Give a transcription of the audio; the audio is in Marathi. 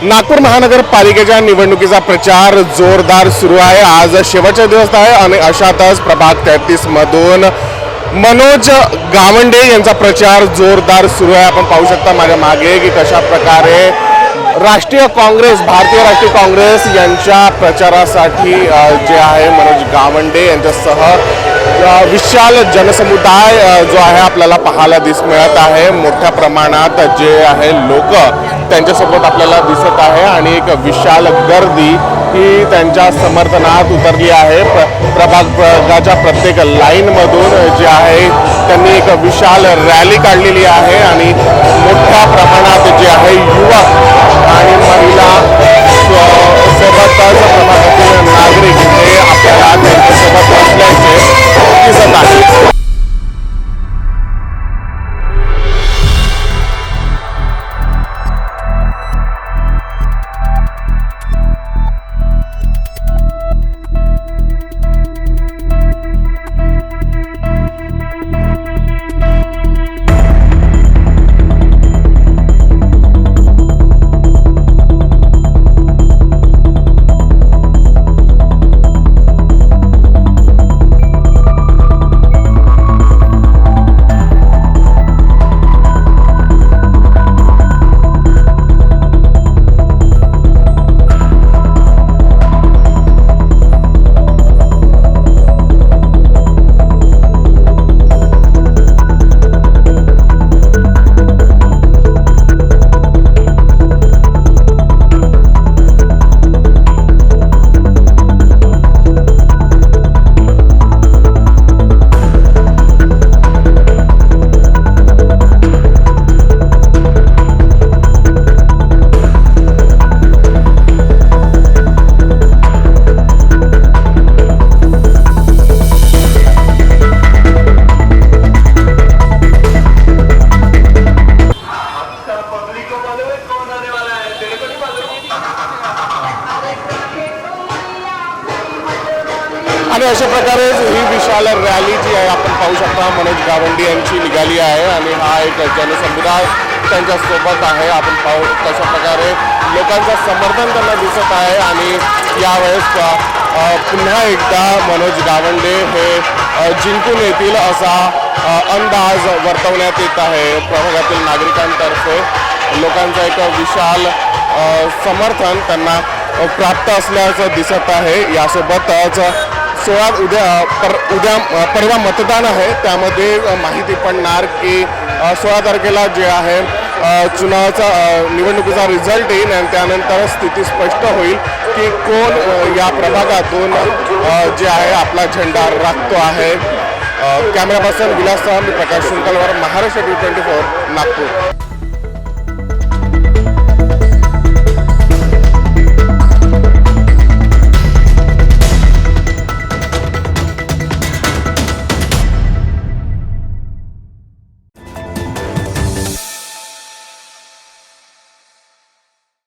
नागपूर महानगरपालिकेच्या निवडणुकीचा प्रचार जोरदार सुरू आहे। आज शेवटचा दिवस आहे आणि अशातच प्रभाग 33 मधून मनोज गावंडे यांचा प्रचार जोरदार सुरू आहे। आपण पाहू शकता माझ्या मागे की कशा प्रकारे राष्ट्रीय काँग्रेस भारतीय राष्ट्रीय काँग्रेस यांच्या प्रचारासाठी जे आहे मनोज गावंडे यांच्यासह विशाल जनसमुदाय जो आहे आपल्याला पाहायला मिळत आहे। मोठ्या प्रमाणात जे आहे लोक त्यांच्यासोबत आपल्याला दिसत आहे आणि एक विशाल गर्दी ही त्यांच्या समर्थनात उतरली आहे। प्रभागाच्या प्रत्येक लाईनमधून जे आहे त्यांनी एक विशाल रॅली काढलेली आहे आणि मोठ्या प्रमाणात जे आहे युवक आणि महिला सोबतच प्रभागातील नागरिक हे आपल्याला त्यांच्यासोबत असल्याचे दिसत आहे। आणि अशा प्रकारे ही विशाल रॅली जी आहे आपण पाहू शकता मनोज गावंडे यांची निघाली आहे आणि हा एक जनसमुदाय त्यांच्यासोबत आहे। आपण पाहू कशा प्रकारे लोकांचं समर्थन त्यांना दिसत आहे आणि यावेळेस पुन्हा एकदा मनोज गावंडे हे जिंकून येतील असा अंदाज वर्तवण्यात येत आहे। प्रभागातील नागरिकांतर्फे लोकांचं एक विशाल समर्थन त्यांना प्राप्त असल्याचं दिसत आहे। यासोबतच उद्या परवा मतदान आहे, त्यामध्ये माहिती पडणार की 16 तारखेला जे आहे चुनावाचा निवडणुकीचा रिझल्ट येईल आणि त्यानंतर स्थिती स्पष्ट होईल की कोण या प्रभागातून जे आहे आपला झेंडा राखतो आहे। कॅमेरा पर्सन विलास मी प्रकाश शुंकलवर, महाराष्ट्र 24 नागपूर।